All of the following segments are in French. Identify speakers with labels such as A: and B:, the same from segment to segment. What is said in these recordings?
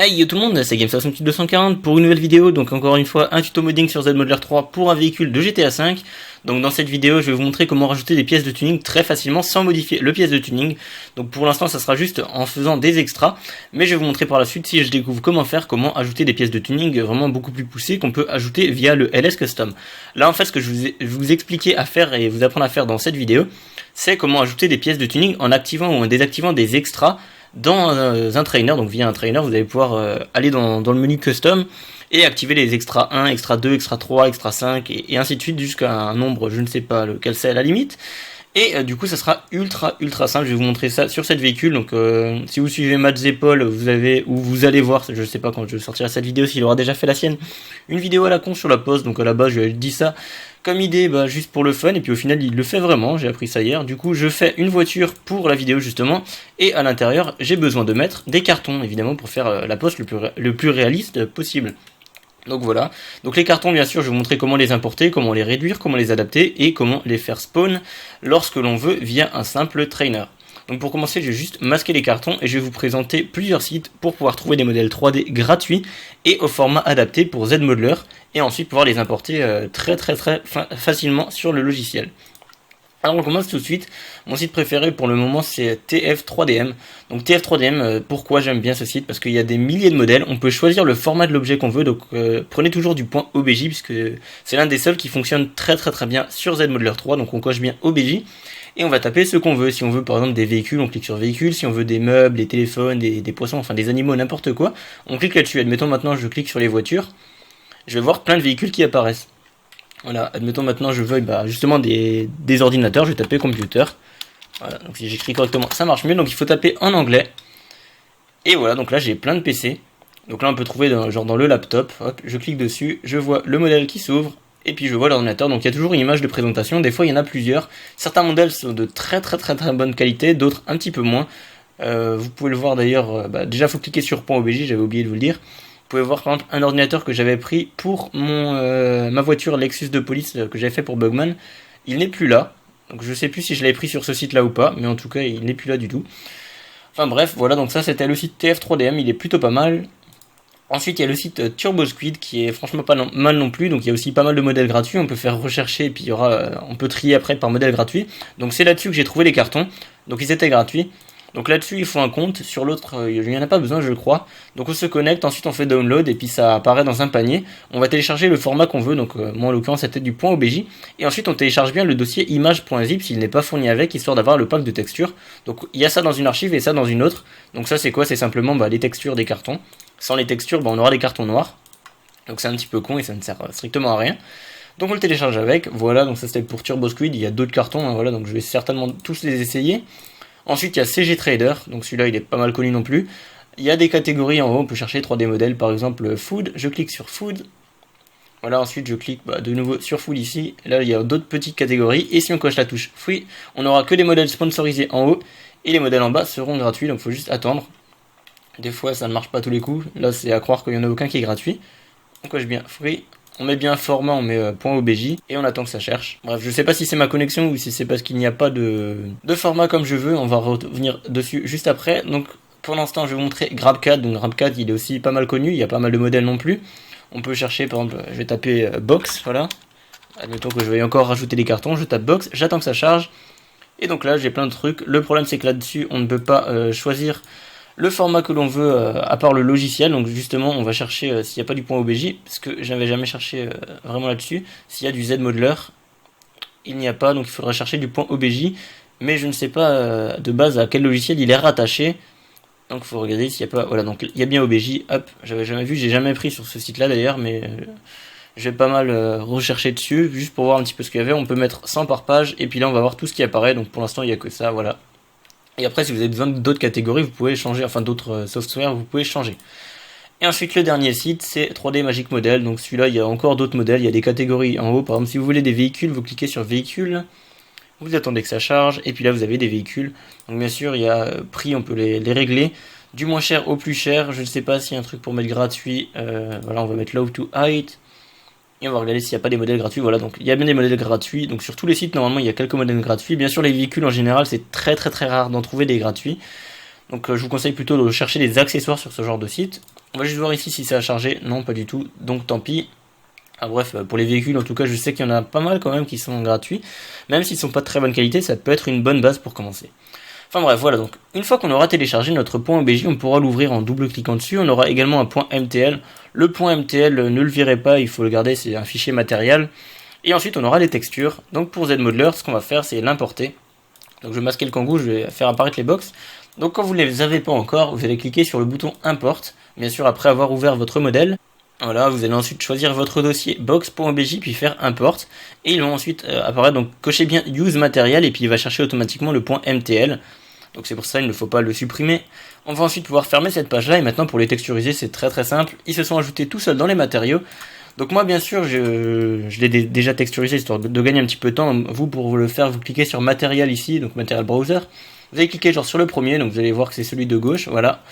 A: Hey yo tout le monde, c'est Game68240 pour une nouvelle vidéo, donc encore une fois un tuto modding sur ZModeler 3 pour un véhicule de GTA V. Donc dans cette vidéo je vais vous montrer comment rajouter des pièces de tuning très facilement sans modifier le pièce de tuning. Donc pour l'instant ça sera juste en faisant des extras, mais je vais vous montrer par la suite si je découvre comment ajouter des pièces de tuning vraiment beaucoup plus poussées qu'on peut ajouter via le LS Custom. Là en fait ce que je vous expliquer à faire et vous apprendre à faire dans cette vidéo, c'est comment ajouter des pièces de tuning en activant ou en désactivant des extras dans un trainer. Donc via un trainer vous allez pouvoir aller dans le menu custom et activer les extra 1, extra 2, extra 3, extra 5 et ainsi de suite jusqu'à un nombre, je ne sais pas lequel c'est à la limite. Et du coup ça sera ultra simple, je vais vous montrer ça sur cette véhicule. Donc si vous suivez Matt Zepol, vous allez voir, je sais pas quand je sortirai cette vidéo s'il aura déjà fait la sienne, une vidéo à la con sur la poste. Donc à la base je lui ai dit ça comme idée juste pour le fun, et puis au final il le fait vraiment, j'ai appris ça hier. Du coup je fais une voiture pour la vidéo justement, et à l'intérieur j'ai besoin de mettre des cartons évidemment pour faire la poste le plus réaliste possible. Donc voilà, donc les cartons bien sûr je vais vous montrer comment les importer, comment les réduire, comment les adapter et comment les faire spawn lorsque l'on veut via un simple trainer. Donc pour commencer je vais juste masquer les cartons et je vais vous présenter plusieurs sites pour pouvoir trouver des modèles 3D gratuits et au format adapté pour ZModeler, et ensuite pouvoir les importer très facilement sur le logiciel. Alors on commence tout de suite. Mon site préféré pour le moment c'est TF3DM. Donc TF3DM, pourquoi j'aime bien ce site? Parce qu'il y a des milliers de modèles, on peut choisir le format de l'objet qu'on veut. Donc prenez toujours du point OBJ puisque c'est l'un des seuls qui fonctionne très bien sur ZModeler 3. Donc on coche bien OBJ et on va taper ce qu'on veut. Si on veut par exemple des véhicules, on clique sur véhicules. Si on veut des meubles, des téléphones, des poissons, enfin des animaux, n'importe quoi, on clique là-dessus. Admettons maintenant je clique sur les voitures, je vais voir plein de véhicules qui apparaissent. Voilà, admettons maintenant je veuille justement des ordinateurs, je vais taper computer. Voilà, donc si j'écris correctement ça marche mieux, donc il faut taper en anglais. Et voilà, donc là j'ai plein de PC. Donc là on peut trouver dans le laptop, hop, je clique dessus, je vois le modèle qui s'ouvre, et puis je vois l'ordinateur. Donc il y a toujours une image de présentation, des fois il y en a plusieurs. Certains modèles sont de très bonne qualité, d'autres un petit peu moins. Vous pouvez le voir d'ailleurs, déjà il faut cliquer sur point .obj, j'avais oublié de vous le dire. Vous pouvez voir par exemple un ordinateur que j'avais pris pour ma voiture Lexus de police que j'avais fait pour Bugman. Il n'est plus là. Donc je sais plus si je l'avais pris sur ce site là ou pas, mais en tout cas il n'est plus là du tout. Enfin bref, voilà, donc ça c'était le site TF3DM, il est plutôt pas mal. Ensuite il y a le site TurboSquid qui est franchement pas mal non plus. Donc il y a aussi pas mal de modèles gratuits, on peut faire rechercher et puis on peut trier après par modèle gratuit. Donc c'est là-dessus que j'ai trouvé les cartons, donc ils étaient gratuits. Donc là-dessus il faut un compte, sur l'autre il n'y en a pas besoin je crois. Donc on se connecte, ensuite on fait download et puis ça apparaît dans un panier. On va télécharger le format qu'on veut, donc moi en l'occurrence c'était du point .obj. Et ensuite on télécharge bien le dossier image.zip s'il n'est pas fourni avec, histoire d'avoir le pack de textures. Donc il y a ça dans une archive et ça dans une autre. Donc ça c'est quoi? C'est simplement les textures des cartons. Sans les textures on aura des cartons noirs. Donc c'est un petit peu con et ça ne sert strictement à rien. Donc on le télécharge avec, voilà, donc ça c'était pour TurboSquid, il y a d'autres cartons, hein, voilà, donc je vais certainement tous les essayer. Ensuite il y a CG Trader, donc celui-là il est pas mal connu non plus. Il y a des catégories en haut, on peut chercher 3D modèles, par exemple Food, je clique sur Food. Voilà, ensuite je clique de nouveau sur Food ici, là il y a d'autres petites catégories, et si on coche la touche Free, on n'aura que des modèles sponsorisés en haut, et les modèles en bas seront gratuits, donc il faut juste attendre. Des fois ça ne marche pas tous les coups, là c'est à croire qu'il n'y en a aucun qui est gratuit. On coche bien Free. On met bien un format, on met point .obj et on attend que ça cherche. Bref, je sais pas si c'est ma connexion ou si c'est parce qu'il n'y a pas de format comme je veux. On va revenir dessus juste après. Donc pour l'instant, je vais vous montrer GrabCAD. Donc GrabCAD, il est aussi pas mal connu. Il y a pas mal de modèles non plus. On peut chercher, par exemple, je vais taper box, voilà. Admettons que je vais encore rajouter des cartons. Je tape box, j'attends que ça charge. Et donc là, j'ai plein de trucs. Le problème, c'est que là-dessus, on ne peut pas choisir le format que l'on veut à part le logiciel. Donc justement on va chercher s'il n'y a pas du point .obj, parce que j'avais jamais cherché vraiment là-dessus. S'il y a du ZModeler, il n'y a pas, donc il faudra chercher du point .obj, mais je ne sais pas de base à quel logiciel il est rattaché. Donc il faut regarder s'il n'y a pas, voilà, donc il y a bien OBJ, hop, j'avais jamais vu, j'ai jamais pris sur ce site là d'ailleurs, mais je vais pas mal rechercher dessus, juste pour voir un petit peu ce qu'il y avait. On peut mettre 100 par page, et puis là on va voir tout ce qui apparaît, donc pour l'instant il n'y a que ça, voilà. Et après, si vous avez besoin d'autres catégories, vous pouvez changer, enfin d'autres softwares, vous pouvez changer. Et ensuite, le dernier site, c'est 3D Magic Model. Donc celui-là, il y a encore d'autres modèles, il y a des catégories en haut. Par exemple, si vous voulez des véhicules, vous cliquez sur véhicules, vous attendez que ça charge, et puis là, vous avez des véhicules. Donc bien sûr, il y a prix, on peut les régler, du moins cher au plus cher. Je ne sais pas s'il y a un truc pour mettre gratuit. Voilà, on va mettre low to height. Et on va regarder s'il n'y a pas des modèles gratuits. Voilà, donc il y a bien des modèles gratuits. Donc sur tous les sites, normalement, il y a quelques modèles gratuits. Bien sûr, les véhicules, en général, c'est très rare d'en trouver des gratuits. Donc je vous conseille plutôt de chercher des accessoires sur ce genre de site. On va juste voir ici si ça a chargé. Non, pas du tout. Donc tant pis. Ah, bref, pour les véhicules, en tout cas, je sais qu'il y en a pas mal quand même qui sont gratuits. Même s'ils sont pas de très bonne qualité, ça peut être une bonne base pour commencer. Enfin bref, voilà, donc une fois qu'on aura téléchargé notre point OBJ, on pourra l'ouvrir en double-cliquant dessus. On aura également un point MTL. Le point MTL, ne le virez pas, il faut le garder, c'est un fichier matériel. Et ensuite, on aura les textures. Donc pour ZModeler, ce qu'on va faire, c'est l'importer. Donc je vais masquer le Kangoo, je vais faire apparaître les box. Donc quand vous ne les avez pas encore, vous allez cliquer sur le bouton Import, bien sûr après avoir ouvert votre modèle. Voilà, vous allez ensuite choisir votre dossier box.obj puis faire import et ils vont ensuite apparaître, donc cochez bien use material et puis il va chercher automatiquement le point MTL. Donc c'est pour ça il ne faut pas le supprimer. On va ensuite pouvoir fermer cette page là et maintenant pour les texturiser c'est très très simple. Ils se sont ajoutés tout seuls dans les matériaux. Donc moi bien sûr je l'ai déjà texturisé histoire de gagner un petit peu de temps. Vous pour le faire vous cliquez sur matériel ici, donc matériel browser. Vous allez cliquer genre sur le premier, donc vous allez voir que c'est celui de gauche, voilà.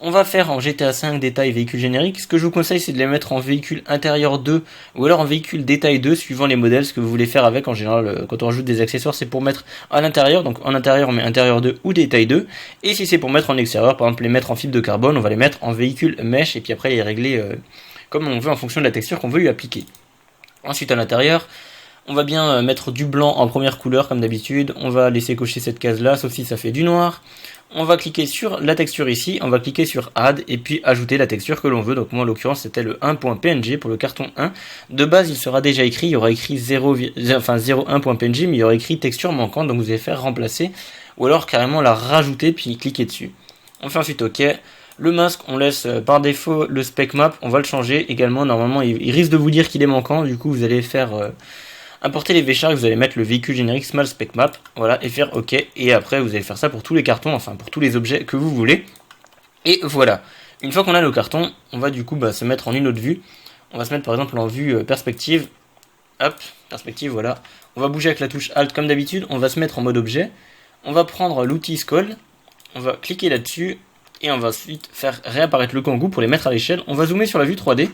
A: On va faire en GTA 5 détail véhicule générique. Ce que je vous conseille, c'est de les mettre en véhicule intérieur 2 ou alors en véhicule détail 2 suivant les modèles, ce que vous voulez faire avec. En général, quand on rajoute des accessoires, c'est pour mettre à l'intérieur. Donc en intérieur, on met intérieur 2 ou détail 2. Et si c'est pour mettre en extérieur, par exemple les mettre en fibre de carbone, on va les mettre en véhicule mesh et puis après les régler comme on veut en fonction de la texture qu'on veut lui appliquer. Ensuite à l'intérieur, on va bien mettre du blanc en première couleur comme d'habitude. On va laisser cocher cette case là, sauf si ça fait du noir. On va cliquer sur la texture ici, on va cliquer sur Add et puis ajouter la texture que l'on veut. Donc moi en l'occurrence c'était le 1.png pour le carton 1. De base il sera déjà écrit, il y aura écrit 01.png mais il y aura écrit texture manquante, donc vous allez faire remplacer ou alors carrément la rajouter puis cliquer dessus. On fait ensuite OK. Le masque on laisse par défaut le spec map, on va le changer également. Normalement il risque de vous dire qu'il est manquant, du coup vous allez faire... importer les vchar, vous allez mettre le véhicule générique small spec map, voilà, et faire OK. Et après, vous allez faire ça pour tous les cartons, enfin pour tous les objets que vous voulez. Et voilà. Une fois qu'on a nos cartons, on va du coup se mettre en une autre vue. On va se mettre par exemple en vue perspective. Hop, perspective, voilà. On va bouger avec la touche Alt comme d'habitude. On va se mettre en mode objet. On va prendre l'outil Scroll. On va cliquer là-dessus. Et on va ensuite faire réapparaître le Kangoo pour les mettre à l'échelle. On va zoomer sur la vue 3D.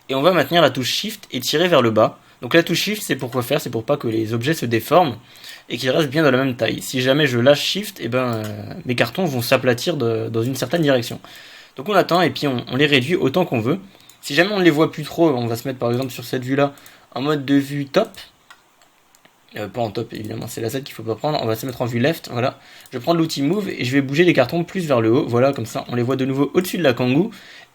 A: Et on va maintenir la touche Shift et tirer vers le bas. Donc la touche Shift, c'est pour quoi faire? C'est pour pas que les objets se déforment et qu'ils restent bien de la même taille. Si jamais je lâche Shift, mes cartons vont s'aplatir dans une certaine direction. Donc on attend et puis on les réduit autant qu'on veut. Si jamais on ne les voit plus trop, on va se mettre par exemple sur cette vue-là en mode de vue top. Pas en top évidemment, c'est la 7 qu'il faut pas prendre. On va se mettre en vue left, voilà. Je vais prendre l'outil Move et je vais bouger les cartons plus vers le haut. Voilà, comme ça on les voit de nouveau au-dessus de la Kangoo.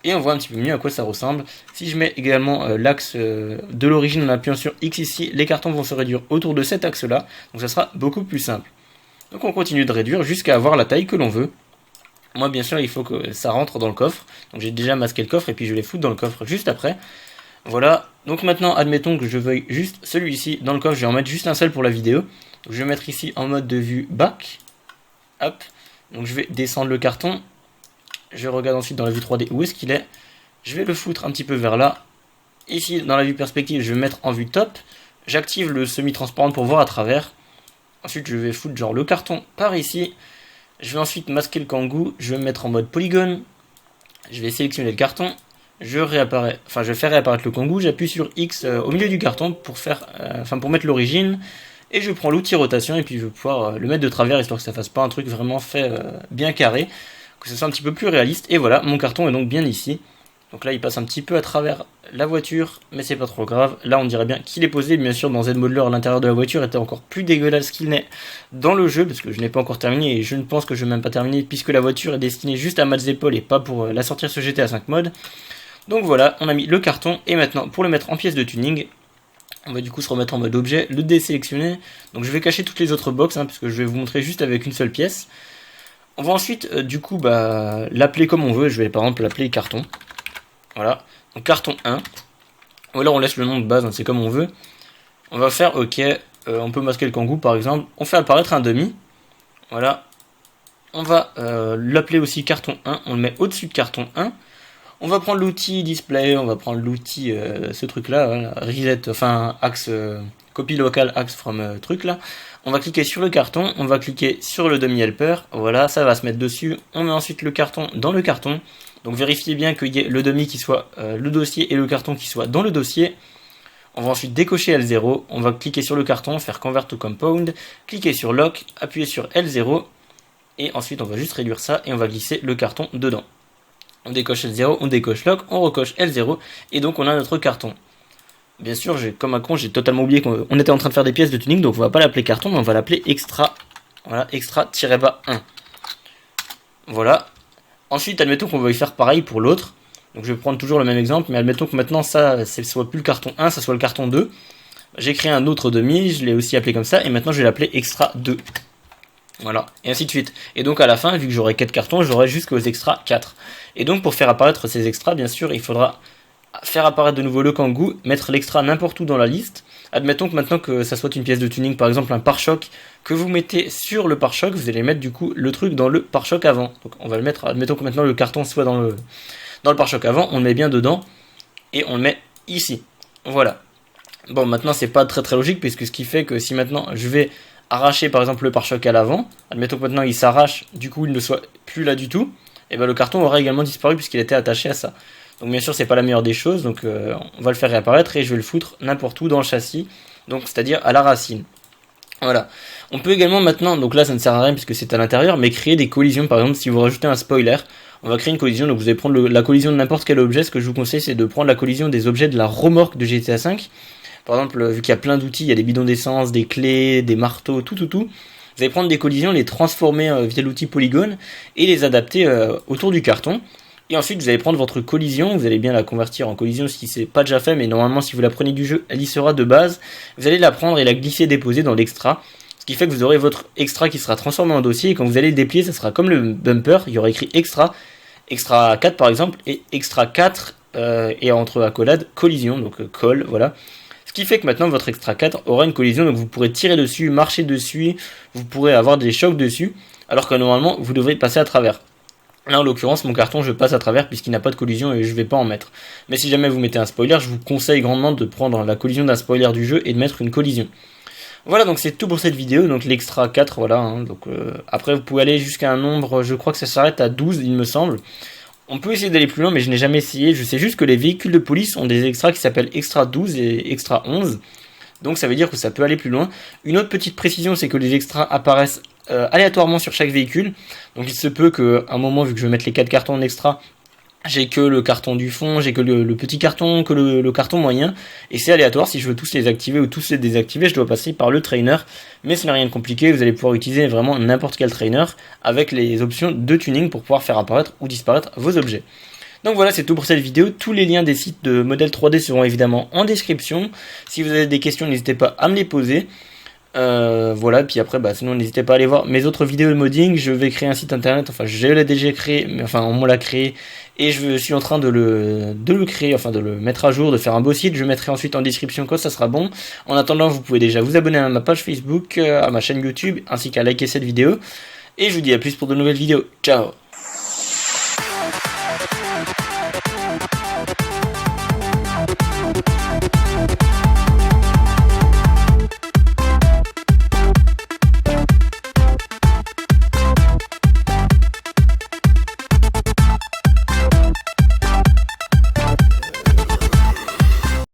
A: Et on voit un petit peu mieux à quoi ça ressemble. Si je mets également l'axe de l'origine en appuyant sur X ici, les cartons vont se réduire autour de cet axe là. Donc ça sera beaucoup plus simple. Donc on continue de réduire jusqu'à avoir la taille que l'on veut. Moi bien sûr il faut que ça rentre dans le coffre. Donc j'ai déjà masqué le coffre et puis je vais les foutre dans le coffre juste après. Voilà. Donc maintenant admettons que je veuille juste celui-ci dans le coffre. Je vais en mettre juste un seul pour la vidéo. Donc je vais mettre ici en mode de vue back. Hop. Donc je vais descendre le carton. Je regarde ensuite dans la vue 3D où est-ce qu'il est. Je vais le foutre un petit peu vers là. Ici, dans la vue perspective, je vais mettre en vue top. J'active le semi-transparent pour voir à travers. Ensuite, je vais foutre genre le carton par ici. Je vais ensuite masquer le Kangoo. Je vais me mettre en mode polygone. Je vais sélectionner le carton. Je vais faire réapparaître le Kangoo. J'appuie sur X au milieu du carton pour pour mettre l'origine. Et je prends l'outil rotation et puis je vais pouvoir le mettre de travers histoire que ça fasse pas un truc vraiment fait bien carré. Que ce soit un petit peu plus réaliste. Et voilà, mon carton est donc bien ici. Donc là, il passe un petit peu à travers la voiture, mais c'est pas trop grave. Là, on dirait bien qu'il est posé. Bien sûr, dans ZModeler, l'intérieur de la voiture était encore plus dégueulasse qu'il n'est dans le jeu, parce que je n'ai pas encore terminé, et je ne pense que je vais même pas terminer, puisque la voiture est destinée juste à Matzepol et pas pour la sortir sur GTA 5 mode. Donc voilà, on a mis le carton, et maintenant, pour le mettre en pièce de tuning, on va du coup se remettre en mode objet, le désélectionner. Donc je vais cacher toutes les autres box, puisque je vais vous montrer juste avec une seule pièce. On va ensuite, l'appeler comme on veut. Je vais par exemple l'appeler carton. Voilà, donc carton 1. Ou alors on laisse le nom de base, c'est comme on veut. On va faire OK. On peut masquer le Kangoo par exemple. On fait apparaître un demi. Voilà. On va l'appeler aussi carton 1. On le met au-dessus de carton 1. On va prendre l'outil display. On va prendre l'outil, ce truc là. Voilà, reset, axe, copy local axe from truc là. On va cliquer sur le carton, on va cliquer sur le demi-helper, voilà, ça va se mettre dessus. On met ensuite le carton dans le carton. Donc vérifiez bien qu'il y ait le demi qui soit le dossier et le carton qui soit dans le dossier. On va ensuite décocher L0, on va cliquer sur le carton, faire Convert to Compound, cliquer sur Lock, appuyer sur L0. Et ensuite on va juste réduire ça et on va glisser le carton dedans. On décoche L0, on décoche lock, on recoche L0 et donc on a notre carton. Bien sûr, comme un con, j'ai totalement oublié qu'on était en train de faire des pièces de tuning, donc on va pas l'appeler carton, mais on va l'appeler extra. Voilà, extra-1. Voilà. Ensuite, admettons qu'on va y faire pareil pour l'autre. Donc je vais prendre toujours le même exemple, mais admettons que maintenant ça, ce soit plus le carton 1, ça soit le carton 2. J'ai créé un autre demi, je l'ai aussi appelé comme ça, et maintenant je vais l'appeler extra 2. Voilà, et ainsi de suite. Et donc à la fin, vu que j'aurai 4 cartons, j'aurai jusqu'aux extra 4. Et donc pour faire apparaître ces extras, bien sûr, il faudra faire apparaître de nouveau le Kangoo, mettre l'extra n'importe où dans la liste. Admettons que maintenant que ça soit une pièce de tuning, par exemple un pare-choc, que vous mettez sur le pare-choc, vous allez mettre du coup le truc dans le pare-choc avant. Donc on va le mettre, admettons que maintenant le carton soit dans le pare-choc avant, on le met bien dedans, et on le met ici. Voilà. Bon, maintenant c'est pas très très logique, puisque ce qui fait que si maintenant je vais arracher par exemple le pare-choc à l'avant, admettons que maintenant il s'arrache, du coup il ne soit plus là du tout, et ben le carton aura également disparu puisqu'il était attaché à ça. Donc bien sûr c'est pas la meilleure des choses, donc on va le faire réapparaître et je vais le foutre n'importe où dans le châssis, donc c'est-à-dire à la racine. Voilà. On peut également maintenant, donc là ça ne sert à rien puisque c'est à l'intérieur, mais créer des collisions. Par exemple si vous rajoutez un spoiler, on va créer une collision, donc vous allez prendre la collision de n'importe quel objet. Ce que je vous conseille c'est de prendre la collision des objets de la remorque de GTA V. Par exemple, vu qu'il y a plein d'outils, il y a des bidons d'essence, des clés, des marteaux, tout. Vous allez prendre des collisions, les transformer via l'outil polygone et les adapter autour du carton. Et ensuite, vous allez prendre votre collision, vous allez bien la convertir en collision si c'est pas déjà fait, mais normalement, si vous la prenez du jeu, elle y sera de base. Vous allez la prendre et la glisser, déposer dans l'extra. Ce qui fait que vous aurez votre extra qui sera transformé en dossier. Et quand vous allez le déplier, ça sera comme le bumper. Il y aura écrit extra 4 par exemple, et extra 4, et entre accolades, collision, donc colle, voilà. Ce qui fait que maintenant votre extra 4 aura une collision, donc vous pourrez tirer dessus, marcher dessus, vous pourrez avoir des chocs dessus, alors que normalement vous devrez passer à travers. Là en l'occurrence mon carton je passe à travers puisqu'il n'a pas de collision et je vais pas en mettre. Mais si jamais vous mettez un spoiler, je vous conseille grandement de prendre la collision d'un spoiler du jeu et de mettre une collision. Voilà, donc c'est tout pour cette vidéo, donc l'extra 4, voilà, hein, donc après vous pouvez aller jusqu'à un nombre, je crois que ça s'arrête à 12 il me semble. On peut essayer d'aller plus loin, mais je n'ai jamais essayé. Je sais juste que les véhicules de police ont des extras qui s'appellent extra 12 et extra 11. Donc ça veut dire que ça peut aller plus loin. Une autre petite précision, c'est que les extras apparaissent aléatoirement sur chaque véhicule. Donc il se peut qu'à un moment, vu que je vais mettre les 4 cartons en extra, j'ai que le carton du fond, j'ai que le petit carton, que le carton moyen, et c'est aléatoire. Si je veux tous les activer ou tous les désactiver, je dois passer par le trainer, mais ce n'est rien de compliqué. Vous allez pouvoir utiliser vraiment n'importe quel trainer avec les options de tuning pour pouvoir faire apparaître ou disparaître vos objets. Donc voilà, c'est tout pour cette vidéo. Tous les liens des sites de modèles 3D seront évidemment en description. Si vous avez des questions, n'hésitez pas à me les poser. Voilà, puis après, sinon n'hésitez pas à aller voir mes autres vidéos de modding. Je vais créer un site internet, enfin je l'ai déjà créé, mais enfin on me l'a créé, et je suis en train de le créer, enfin de le mettre à jour, de faire un beau site. Je mettrai ensuite en description quand ça sera bon. En attendant, vous pouvez déjà vous abonner à ma page Facebook, à ma chaîne YouTube, ainsi qu'à liker cette vidéo. Et je vous dis à plus pour de nouvelles vidéos. Ciao!